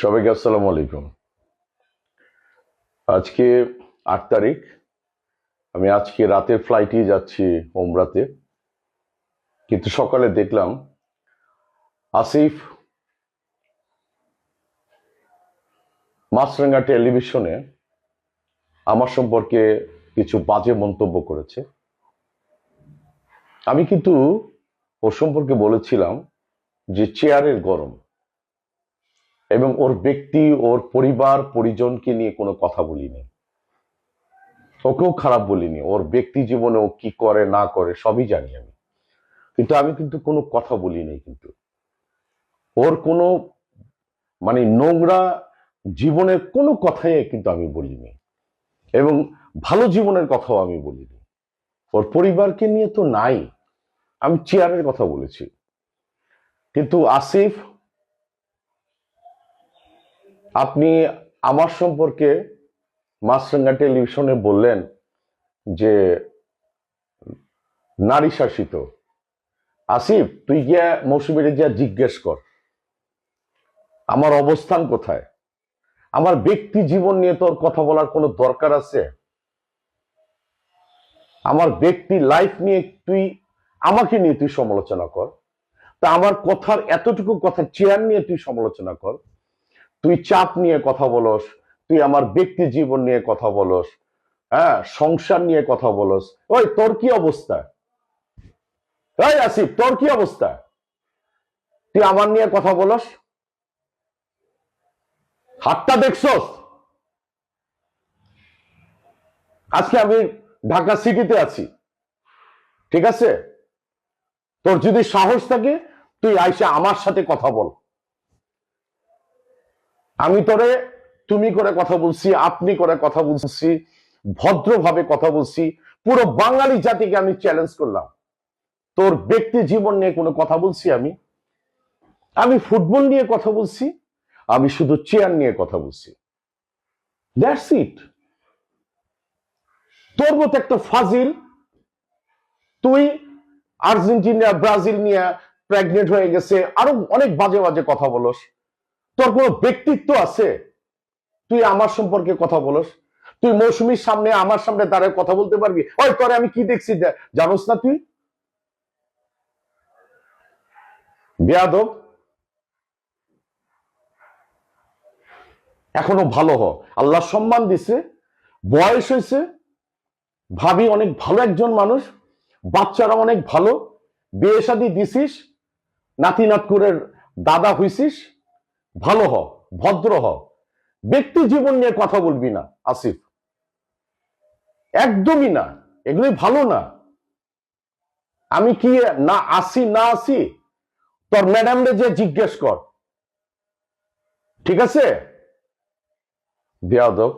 সবাইকে আসসালামু আলাইকুম। আজকে 8 তারিখ। আমি আজকে রাতের ফ্লাইটেই যাচ্ছি ওমরাতে, কিন্তু সকালে দেখলাম আসিফ মাছরাঙা টেলিভিশনে আমার সম্পর্কে কিছু বাজে মন্তব্য করেছে। আমি কিন্তু ওর সম্পর্কে বলেছিলাম যে চেয়ারের গরম, এবং ওর ব্যক্তি, ওর পরিবার পরিজনকে নিয়ে কোনো কথা বলিনি, ওকেও খারাপ বলিনি। ওর ব্যক্তি জীবনে ও কি করে না করে সবই জানি আমি, কিন্তু আমি কিন্তু কোনো কথা বলিনি। কিন্তু ওর কোনো নোংরা জীবনের কোনো কথাই কিন্তু আমি বলিনি, এবং ভালো জীবনের কথাও আমি বলিনি। ওর পরিবারকে নিয়ে তো নাই, আমি চেয়ারের কথা বলেছি। কিন্তু আসিফ, আপনি আমার সম্পর্কে মাছরাঙা টেলিভিশনে বললেন যে নারী শাসিত। আসিফ, তুই গিয়া মৌসুমীর গিয়া জিজ্ঞেস কর আমার অবস্থান কোথায়। আমার ব্যক্তি জীবন নিয়ে তোর কথা বলার কোনো দরকার আছে? আমার ব্যক্তি লাইফ নিয়ে আমাকে নিয়ে তুই সমালোচনা কর। তা আমার কথার এতটুকু কথা, চেয়ার নিয়ে তুই সমালোচনা কর। তুই চাপ নিয়ে কথা বলস, তুই আমার ব্যক্তি জীবন নিয়ে কথা বলস, হ্যাঁ, সংসার নিয়ে কথা বলস। ওই তোর কি অবস্থা? এই আসিফ, তোর কি অবস্থা? তুই আমার নিয়ে কথা বলস? হাতটা দেখছস? আজকে আমি ঢাকা সিটিতে আছি, ঠিক আছে? তোর যদি সাহস থাকে তুই আইসা আমার সাথে কথা বল। আমি তোরে তুমি করে কথা বলছি, আপনি করে কথা বলছি, ভদ্রভাবে কথা বলছি। পুরো বাঙালি জাতিকে আমি চ্যালেঞ্জ করলাম। তোর ব্যক্তি জীবন নিয়ে কোনো কথা বলছি? আমি ফুটবল নিয়ে কথা বলছি, আমি শুধু চেয়ার নিয়ে কথা বলছি। That's it. তোর মতো একটা ফাজিল, তুই আর্জেন্টিনা ব্রাজিল নিয়ে প্রেগনেন্ট হয়ে গেছে, আরো অনেক বাজে বাজে কথা বলস। তোর কোনো ব্যক্তিত্ব আছে? তুই আমার সম্পর্কে কথা বলস? তুই মৌসুমীর সামনে, আমার সামনে দাঁড়ায় কথা বলতে পারবি? ওই তোরে আমি কি দেখছি জানোস না তুই? বেয়াদব। এখনো ভালো হ, আল্লাহ সম্মান দিছে, বয়স হয়েছে, ভাবি অনেক ভালো একজন মানুষ, বাচ্চারা অনেক ভালো, বিয়ে শাদী দিছিস, নাতি নাতকুরের দাদা হইছিস। ভালো হ, ভদ্র হ, ব্যক্তি জীবন নিয়ে কথা বলবি না আসিফ, একদমই না। এগুলি ভালো না। আমি কি না আসি না আসি, তোর ম্যাডামরে যে জিজ্ঞেস কর, ঠিক আছে? বেয়াদব।